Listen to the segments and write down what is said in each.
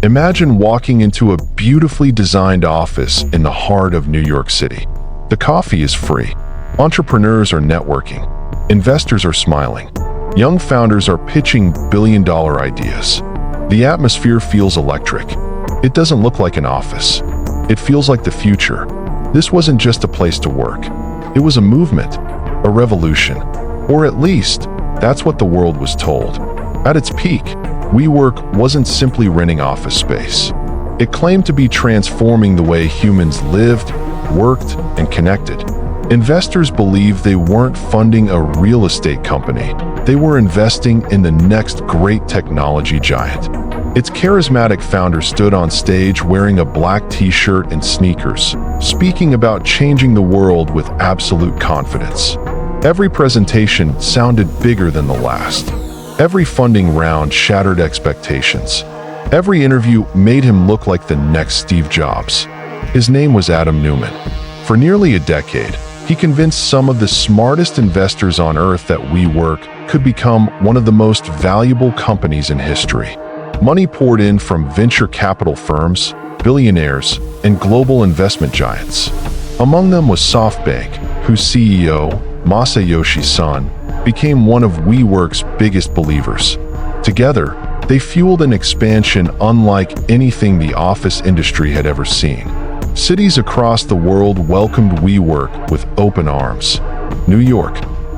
Imagine walking into a beautifully designed office in the heart of New York City. The coffee is free. Entrepreneurs are networking. Investors are smiling. Young founders are pitching billion-dollar ideas. The atmosphere feels electric. It doesn't look like an office. It feels like the future. This wasn't just a place to work. It was a movement, a revolution, or at least, that's what the world was told. At its peak, WeWork wasn't simply renting office space. It claimed to be transforming the way humans lived, worked, and connected. Investors believed they weren't funding a real estate company. They were investing in the next great technology giant. Its charismatic founder stood on stage wearing a black t-shirt and sneakers, speaking about changing the world with absolute confidence. Every presentation sounded bigger than the last. Every funding round shattered expectations. Every interview made him look like the next Steve Jobs. His name was Adam Neumann. For nearly a decade, he convinced some of the smartest investors on earth that WeWork could become one of the most valuable companies in history. Money poured in from venture capital firms, billionaires, and global investment giants. Among them was SoftBank, whose CEO, Masayoshi Son, became one of WeWork's biggest believers. Together, they fueled an expansion unlike anything the office industry had ever seen. Cities across the world welcomed WeWork with open arms. New York,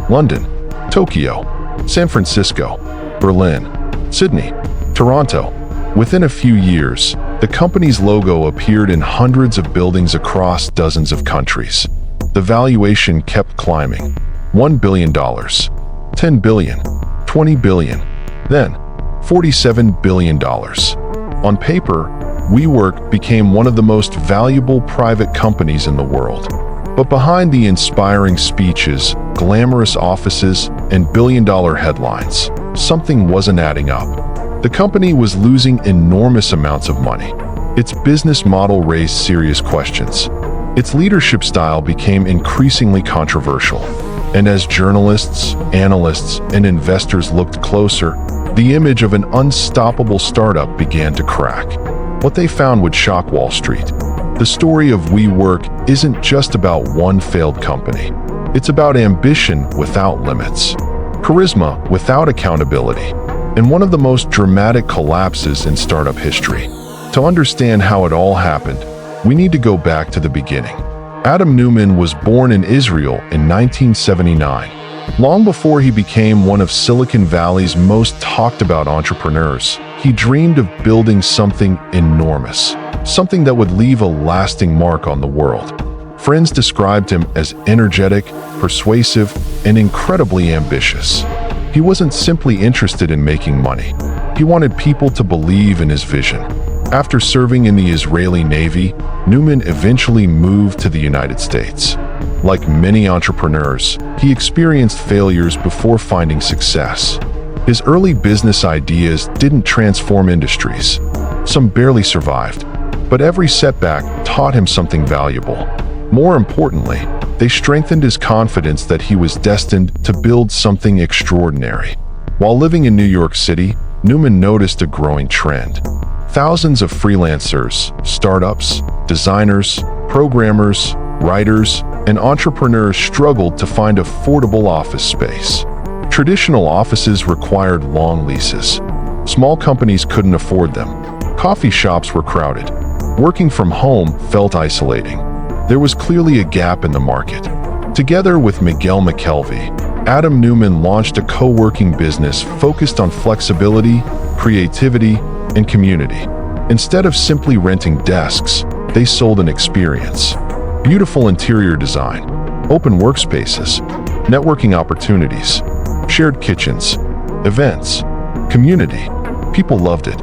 London, Tokyo, San Francisco, Berlin, Sydney, Toronto. Within a few years, the company's logo appeared in hundreds of buildings across dozens of countries. The valuation kept climbing. $1 billion, $10 billion, $20 billion, then $47 billion. On paper, WeWork became one of the most valuable private companies in the world. But behind the inspiring speeches, glamorous offices, and billion-dollar headlines, something wasn't adding up. The company was losing enormous amounts of money. Its business model raised serious questions. Its leadership style became increasingly controversial. And as journalists, analysts, and investors looked closer, the image of an unstoppable startup began to crack. What they found would shock Wall Street. The story of WeWork isn't just about one failed company. It's about ambition without limits, charisma without accountability, and one of the most dramatic collapses in startup history. To understand how it all happened, we need to go back to the beginning. Adam Neumann was born in Israel in 1979. Long before he became one of Silicon Valley's most talked about entrepreneurs, he dreamed of building something enormous, something that would leave a lasting mark on the world. Friends described him as energetic, persuasive, and incredibly ambitious. He wasn't simply interested in making money. He wanted people to believe in his vision. After serving in the Israeli Navy, Neumann eventually moved to the United States. Like many entrepreneurs, he experienced failures before finding success. His early business ideas didn't transform industries. Some barely survived, but every setback taught him something valuable. More importantly, they strengthened his confidence that he was destined to build something extraordinary. While living in New York City, Neumann noticed a growing trend. Thousands of freelancers, startups, designers, programmers, writers, and entrepreneurs struggled to find affordable office space. Traditional offices required long leases. Small companies couldn't afford them. Coffee shops were crowded. Working from home felt isolating. There was clearly a gap in the market. Together with Miguel McKelvey, Adam Neumann launched a co-working business focused on flexibility, creativity, and community. Instead of simply renting desks, they sold an experience. Beautiful interior design, open workspaces, networking opportunities, shared kitchens, events, community. People loved it.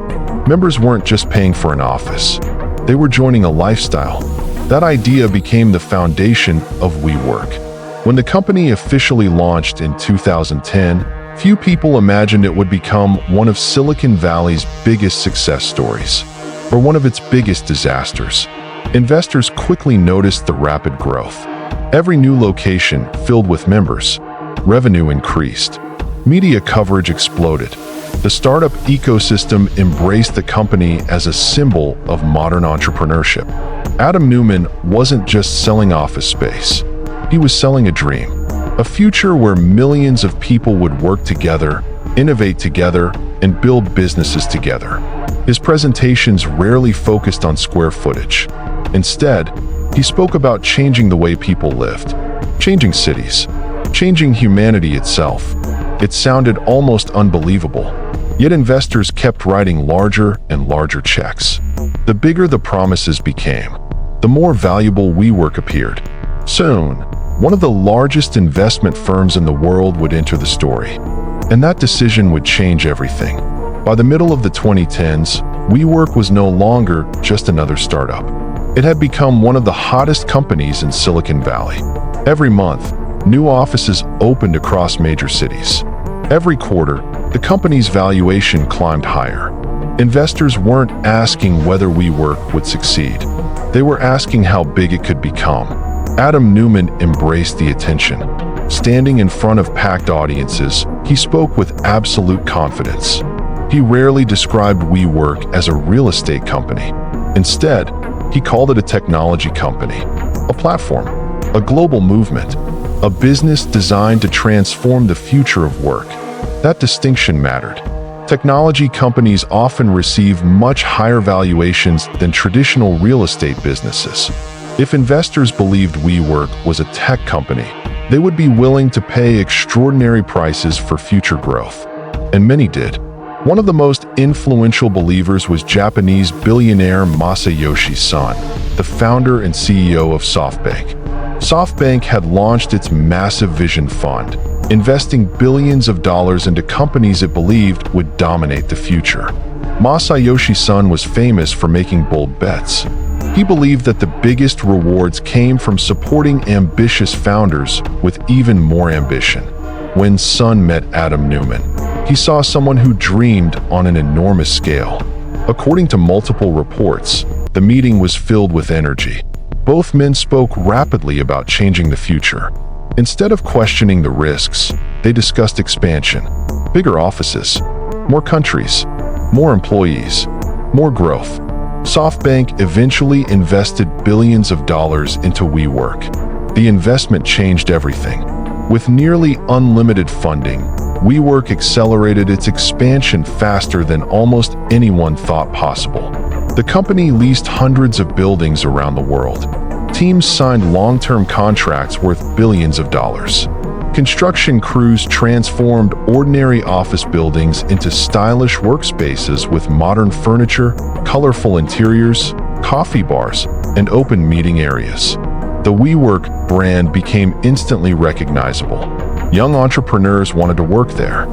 Members weren't just paying for an office. They were joining a lifestyle. That idea became the foundation of WeWork. When the company officially launched in 2010, few people imagined it would become one of Silicon Valley's biggest success stories, or one of its biggest disasters. Investors quickly noticed the rapid growth. Every new location filled with members. Revenue increased. Media coverage exploded. The startup ecosystem embraced the company as a symbol of modern entrepreneurship. Adam Neumann wasn't just selling office space. He was selling a dream, a future where millions of people would work together, innovate together, and build businesses together. His presentations rarely focused on square footage. Instead, he spoke about changing the way people lived, changing cities, changing humanity itself. It sounded almost unbelievable, yet investors kept writing larger and larger checks. The bigger the promises became, the more valuable WeWork appeared. Soon, one of the largest investment firms in the world would enter the story, and that decision would change everything. By the middle of the 2010s, WeWork was no longer just another startup. It had become one of the hottest companies in Silicon Valley. Every month, new offices opened across major cities. Every quarter, the company's valuation climbed higher. Investors weren't asking whether WeWork would succeed. They were asking how big it could become. Adam Neumann embraced the attention. Standing in front of packed audiences, he spoke with absolute confidence. He rarely described WeWork as a real estate company. Instead, he called it a technology company, a platform, a global movement, a business designed to transform the future of work. That distinction mattered. Technology companies often receive much higher valuations than traditional real estate businesses. If investors believed WeWork was a tech company, they would be willing to pay extraordinary prices for future growth. And many did. One of the most influential believers was Japanese billionaire Masayoshi Son, the founder and CEO of SoftBank. SoftBank had launched its massive vision fund, investing billions of dollars into companies it believed would dominate the future. Masayoshi Son was famous for making bold bets. He believed that the biggest rewards came from supporting ambitious founders with even more ambition. When Son met Adam Neumann, he saw someone who dreamed on an enormous scale. According to multiple reports, the meeting was filled with energy. Both men spoke rapidly about changing the future. Instead of questioning the risks, they discussed expansion, bigger offices, more countries, more employees, more growth. SoftBank eventually invested billions of dollars into WeWork. The investment changed everything. With nearly unlimited funding, WeWork accelerated its expansion faster than almost anyone thought possible. The company leased hundreds of buildings around the world. Teams signed long-term contracts worth billions of dollars. Construction crews transformed ordinary office buildings into stylish workspaces with modern furniture, colorful interiors, coffee bars, and open meeting areas. The WeWork brand became instantly recognizable. Young entrepreneurs wanted to work there.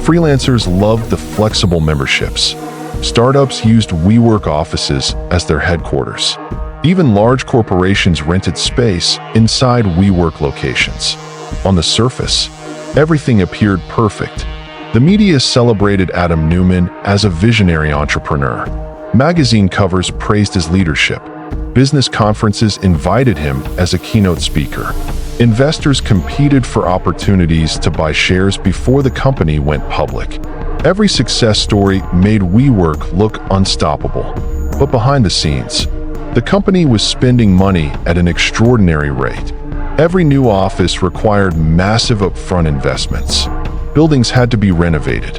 Freelancers loved the flexible memberships. Startups used WeWork offices as their headquarters. Even large corporations rented space inside WeWork locations. On the surface, everything appeared perfect. The media celebrated Adam Neumann as a visionary entrepreneur. Magazine covers praised his leadership. Business conferences invited him as a keynote speaker. Investors competed for opportunities to buy shares before the company went public. Every success story made WeWork look unstoppable. But behind the scenes, the company was spending money at an extraordinary rate. Every new office required massive upfront investments. Buildings had to be renovated.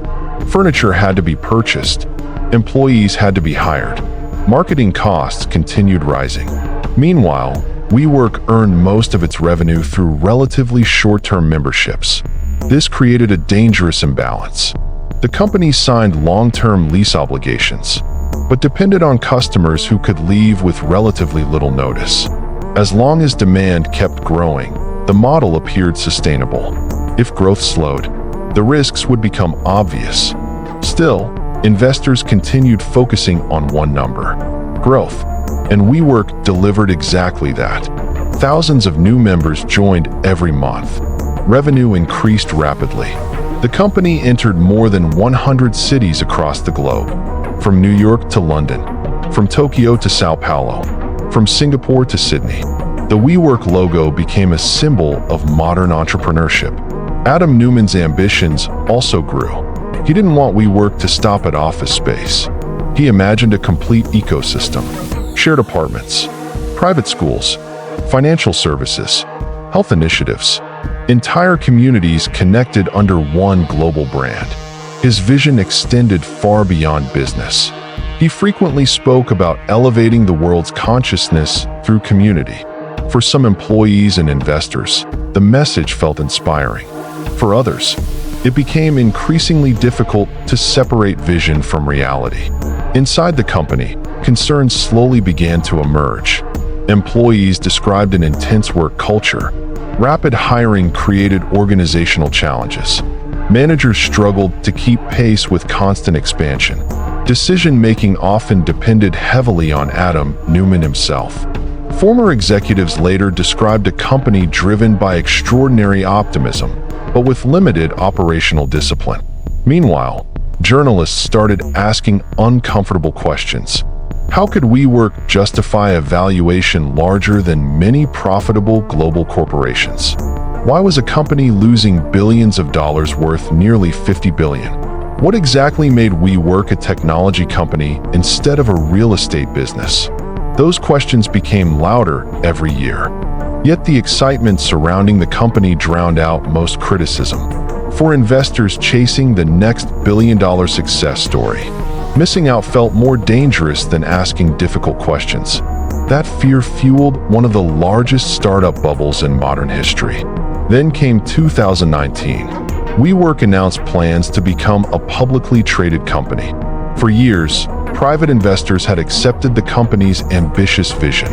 Furniture had to be purchased. Employees had to be hired. Marketing costs continued rising. Meanwhile, WeWork earned most of its revenue through relatively short-term memberships. This created a dangerous imbalance. The company signed long-term lease obligations, but depended on customers who could leave with relatively little notice. As long as demand kept growing, the model appeared sustainable. If growth slowed, the risks would become obvious. Still, investors continued focusing on one number: growth. And WeWork delivered exactly that. Thousands of new members joined every month. Revenue increased rapidly. The company entered more than 100 cities across the globe, from New York to London, from Tokyo to Sao Paulo, from Singapore to Sydney. The WeWork logo became a symbol of modern entrepreneurship. Adam Neumann's ambitions also grew. He didn't want WeWork to stop at office space. He imagined a complete ecosystem: shared apartments, private schools, financial services, health initiatives, entire communities connected under one global brand. His vision extended far beyond business. He frequently spoke about elevating the world's consciousness through community. For some employees and investors, the message felt inspiring. For others, it became increasingly difficult to separate vision from reality. Inside the company, concerns slowly began to emerge. Employees described an intense work culture. Rapid hiring created organizational challenges. Managers struggled to keep pace with constant expansion. Decision-making often depended heavily on Adam Neumann himself. Former executives later described a company driven by extraordinary optimism, but with limited operational discipline. Meanwhile, journalists started asking uncomfortable questions. How could WeWork justify a valuation larger than many profitable global corporations? Why was a company losing billions of dollars worth nearly $50 billion? What exactly made WeWork a technology company instead of a real estate business? Those questions became louder every year. Yet the excitement surrounding the company drowned out most criticism. For investors chasing the next billion-dollar success story, missing out felt more dangerous than asking difficult questions. That fear fueled one of the largest startup bubbles in modern history. Then came 2019. WeWork announced plans to become a publicly traded company. For years, private investors had accepted the company's ambitious vision.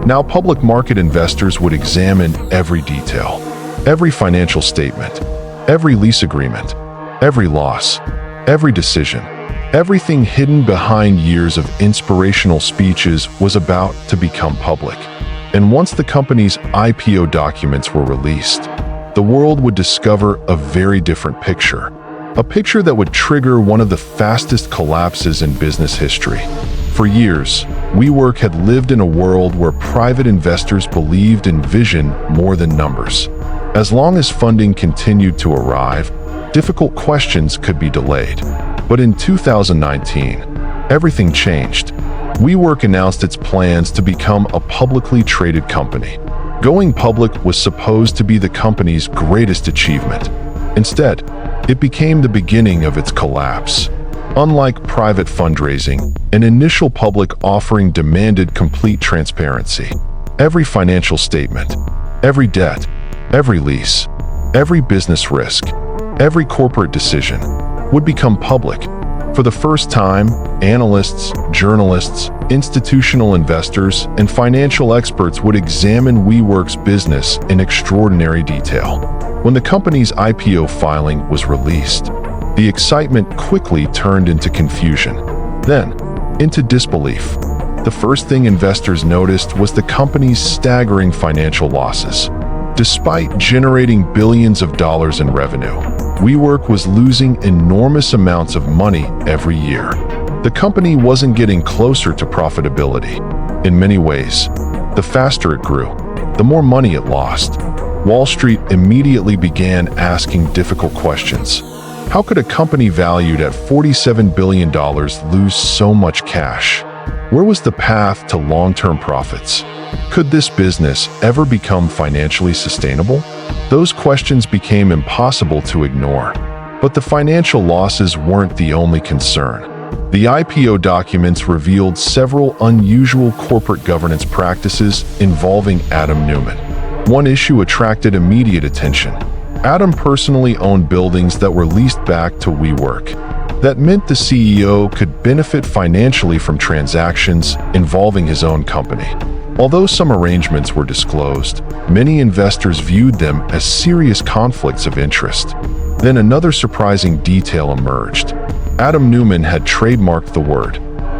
Now public market investors would examine every detail, every financial statement, every lease agreement, every loss, every decision. Everything hidden behind years of inspirational speeches was about to become public. And once the company's IPO documents were released, the world would discover a very different picture. A picture that would trigger one of the fastest collapses in business history. For years, WeWork had lived in a world where private investors believed in vision more than numbers. As long as funding continued to arrive, difficult questions could be delayed. But in 2019, everything changed. WeWork announced its plans to become a publicly traded company. Going public was supposed to be the company's greatest achievement. Instead, it became the beginning of its collapse. Unlike private fundraising, an initial public offering demanded complete transparency. Every financial statement, every debt, every lease, every business risk, every corporate decision would become public. For the first time, analysts, journalists, institutional investors, and financial experts would examine WeWork's business in extraordinary detail. When the company's IPO filing was released, the excitement quickly turned into confusion, then into disbelief. The first thing investors noticed was the company's staggering financial losses. Despite generating billions of dollars in revenue, WeWork was losing enormous amounts of money every year. The company wasn't getting closer to profitability. In many ways, the faster it grew, the more money it lost. Wall Street immediately began asking difficult questions. How could a company valued at $47 billion lose so much cash? Where was the path to long-term profits? Could this business ever become financially sustainable? Those questions became impossible to ignore. But the financial losses weren't the only concern. The IPO documents revealed several unusual corporate governance practices involving Adam Neumann. One issue attracted immediate attention. Adam personally owned buildings that were leased back to WeWork. That meant the CEO could benefit financially from transactions involving his own company. Although some arrangements were disclosed, many investors viewed them as serious conflicts of interest. Then another surprising detail emerged. Adam Neumann had trademarked the word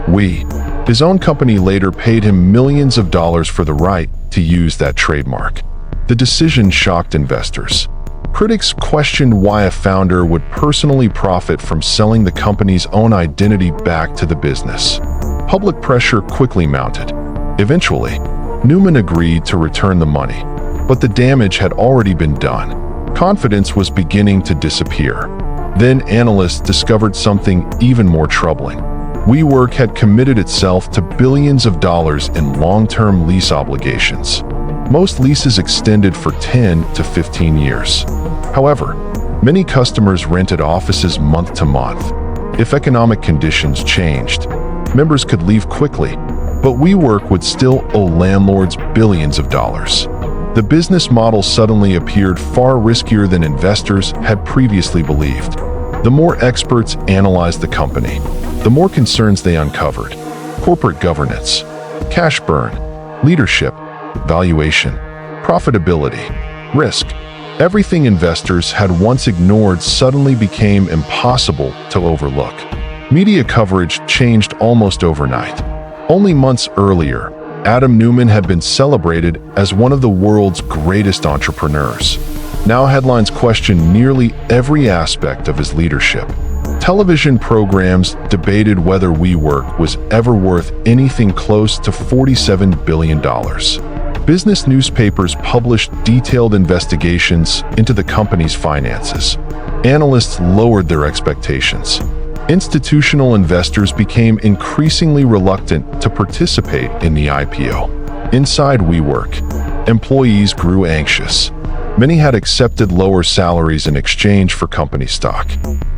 "we." His own company later paid him millions of dollars for the right to use that trademark. The decision shocked investors. Critics questioned why a founder would personally profit from selling the company's own identity back to the business. Public pressure quickly mounted. Eventually, Neumann agreed to return the money, but the damage had already been done. Confidence was beginning to disappear. Then analysts discovered something even more troubling. WeWork had committed itself to billions of dollars in long-term lease obligations. Most leases extended for 10 to 15 years. However, many customers rented offices month to month. If economic conditions changed, members could leave quickly, but WeWork would still owe landlords billions of dollars. The business model suddenly appeared far riskier than investors had previously believed. The more experts analyzed the company, the more concerns they uncovered: corporate governance, cash burn, leadership, valuation, profitability, risk. Everything investors had once ignored suddenly became impossible to overlook. Media coverage changed almost overnight. Only months earlier, Adam Neumann had been celebrated as one of the world's greatest entrepreneurs. Now headlines question nearly every aspect of his leadership. Television programs debated whether WeWork was ever worth anything close to $47 billion. Business newspapers published detailed investigations into the company's finances. Analysts lowered their expectations. Institutional investors became increasingly reluctant to participate in the IPO. Inside WeWork, employees grew anxious. Many had accepted lower salaries in exchange for company stock.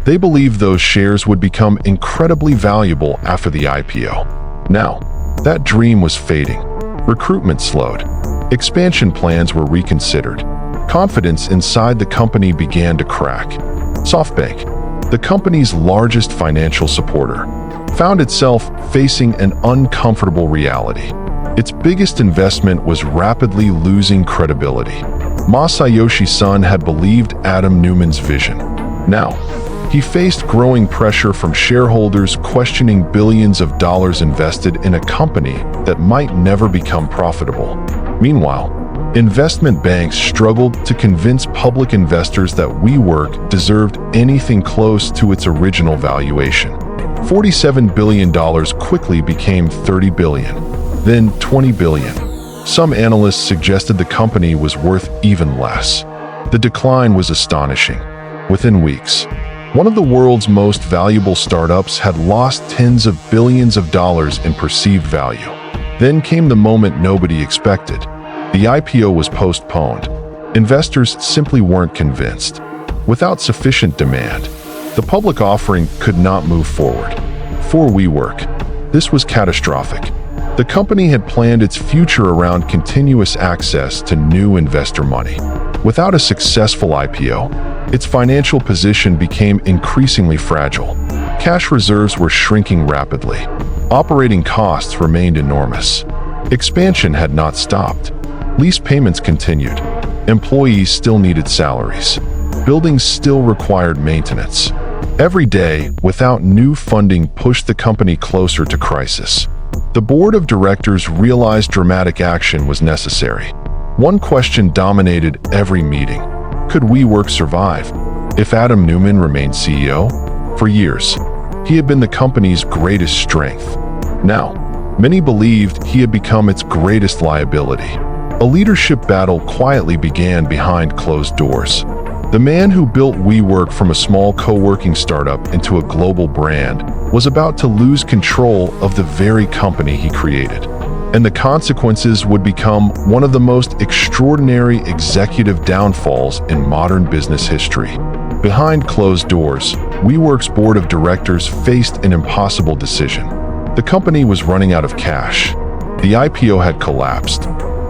They believed those shares would become incredibly valuable after the IPO. Now, that dream was fading. Recruitment slowed. Expansion plans were reconsidered. Confidence inside the company began to crack. SoftBank, the company's largest financial supporter, found itself facing an uncomfortable reality. Its biggest investment was rapidly losing credibility. Masayoshi Son had believed Adam Neumann's vision. Now, he faced growing pressure from shareholders questioning billions of dollars invested in a company that might never become profitable. Meanwhile, investment banks struggled to convince public investors that WeWork deserved anything close to its original valuation. $47 billion quickly became $30 billion, then $20 billion. Some analysts suggested the company was worth even less. The decline was astonishing. Within weeks, one of the world's most valuable startups had lost tens of billions of dollars in perceived value. Then came the moment nobody expected. The IPO was postponed. Investors simply weren't convinced. Without sufficient demand, the public offering could not move forward. For WeWork, this was catastrophic. The company had planned its future around continuous access to new investor money. Without a successful IPO, its financial position became increasingly fragile. Cash reserves were shrinking rapidly. Operating costs remained enormous. Expansion had not stopped. Lease payments continued. Employees still needed salaries. Buildings still required maintenance. Every day, without new funding, pushed the company closer to crisis. The board of directors realized dramatic action was necessary. One question dominated every meeting: could WeWork survive if Adam Neumann remained CEO? For years, he had been the company's greatest strength. Now, many believed he had become its greatest liability. A leadership battle quietly began behind closed doors. The man who built WeWork from a small co-working startup into a global brand was about to lose control of the very company he created. And the consequences would become one of the most extraordinary executive downfalls in modern business history. Behind closed doors, WeWork's board of directors faced an impossible decision. The company was running out of cash. The IPO had collapsed.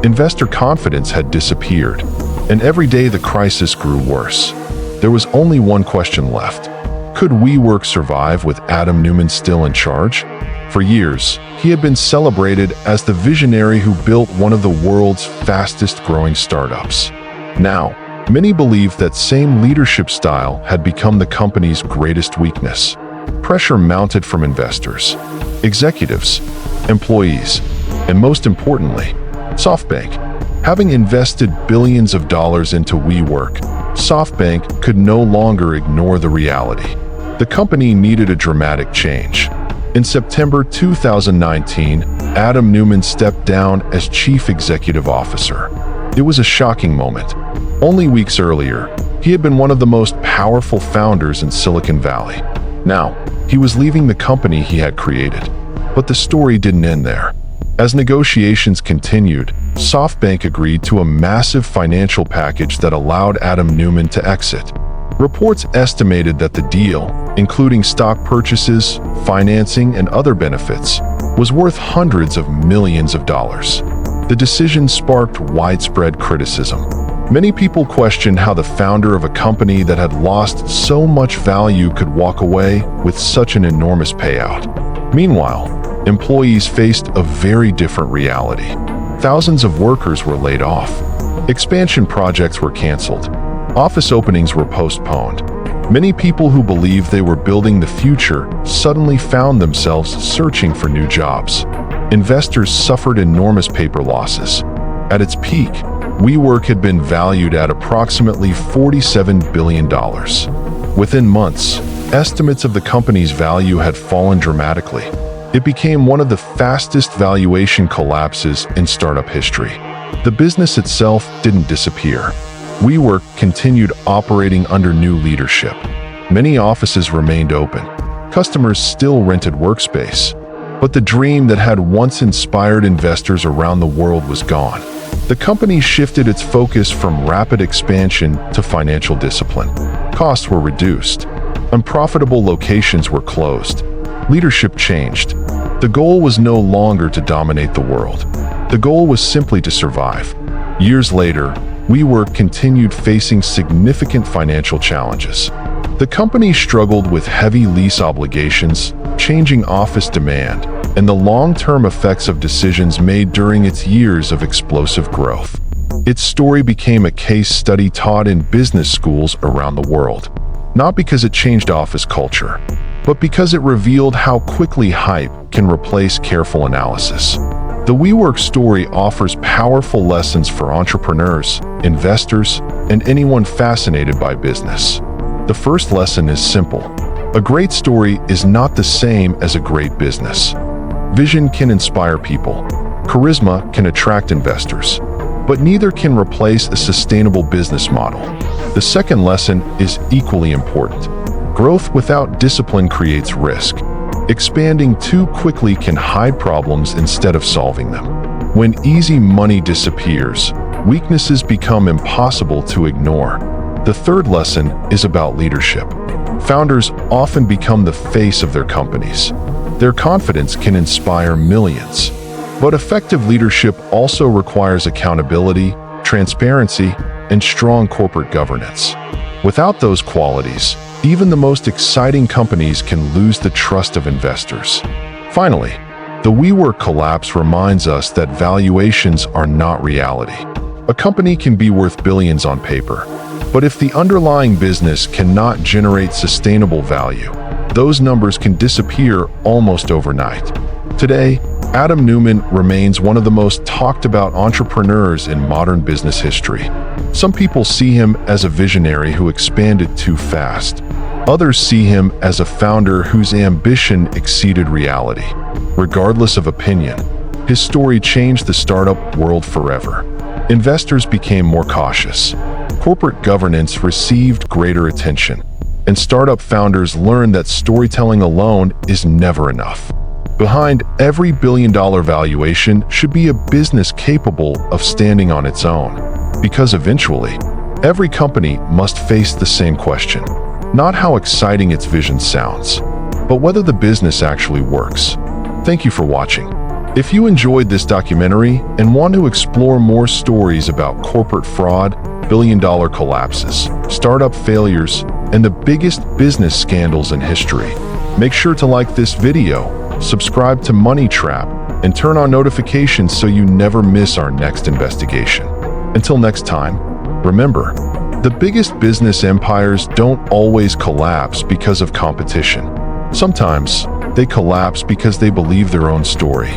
Investor confidence had disappeared. And every day the crisis grew worse. There was only one question left. Could WeWork survive with Adam Neumann still in charge? For years, he had been celebrated as the visionary who built one of the world's fastest-growing startups. Now, many believed that same leadership style had become the company's greatest weakness. Pressure mounted from investors, executives, employees, and most importantly, SoftBank. Having invested billions of dollars into WeWork, SoftBank could no longer ignore the reality. The company needed a dramatic change. In September 2019, Adam Neumann stepped down as chief executive officer. It was a shocking moment. Only weeks earlier, He had been one of the most powerful founders in Silicon Valley. Now, he was leaving the company he had created. But the story didn't end there. As negotiations continued, SoftBank agreed to a massive financial package that allowed Adam Neumann to exit. Reports estimated that the deal, including stock purchases, financing, and other benefits, was worth hundreds of millions of dollars. The decision sparked widespread criticism. Many people questioned how the founder of a company that had lost so much value could walk away with such an enormous payout. Meanwhile, employees faced a very different reality. Thousands of workers were laid off. Expansion projects were canceled. Office openings were postponed. Many people who believed they were building the future suddenly found themselves searching for new jobs. Investors suffered enormous paper losses. At its peak, WeWork had been valued at approximately $47 billion. Within months, estimates of the company's value had fallen dramatically. It became one of the fastest valuation collapses in startup history. The business itself didn't disappear. WeWork continued operating under new leadership. Many offices remained open. Customers still rented workspace. But the dream that had once inspired investors around the world was gone. The company shifted its focus from rapid expansion to financial discipline. Costs were reduced. Unprofitable locations were closed. Leadership changed. The goal was no longer to dominate the world. The goal was simply to survive. Years later, WeWork continued facing significant financial challenges. The company struggled with heavy lease obligations, changing office demand, and the long-term effects of decisions made during its years of explosive growth. Its story became a case study taught in business schools around the world, not because it changed office culture, but because it revealed how quickly hype can replace careful analysis. The WeWork story offers powerful lessons for entrepreneurs, investors, and anyone fascinated by business. The first lesson is simple. A great story is not the same as a great business. Vision can inspire people. Charisma can attract investors. But neither can replace a sustainable business model. The second lesson is equally important. Growth without discipline creates risk. Expanding too quickly can hide problems instead of solving them. When easy money disappears, weaknesses become impossible to ignore. The third lesson is about leadership. Founders often become the face of their companies. Their confidence can inspire millions. But effective leadership also requires accountability, transparency, and strong corporate governance. Without those qualities, even the most exciting companies can lose the trust of investors. Finally, the WeWork collapse reminds us that valuations are not reality. A company can be worth billions on paper, but if the underlying business cannot generate sustainable value, those numbers can disappear almost overnight. Today, Adam Neumann remains one of the most talked about entrepreneurs in modern business history. Some people see him as a visionary who expanded too fast. Others see him as a founder whose ambition exceeded reality. Regardless of opinion, his story changed the startup world forever. Investors became more cautious. Corporate governance received greater attention. And startup founders learned that storytelling alone is never enough. Behind every billion-dollar valuation should be a business capable of standing on its own. Because eventually, every company must face the same question. Not how exciting its vision sounds, but whether the business actually works. Thank you for watching. If you enjoyed this documentary and want to explore more stories about corporate fraud, billion-dollar collapses, startup failures, and the biggest business scandals in history, make sure to like this video, subscribe to Money Trap, and turn on notifications so you never miss our next investigation. Until next time, remember, the biggest business empires don't always collapse because of competition. Sometimes, they collapse because they believe their own story.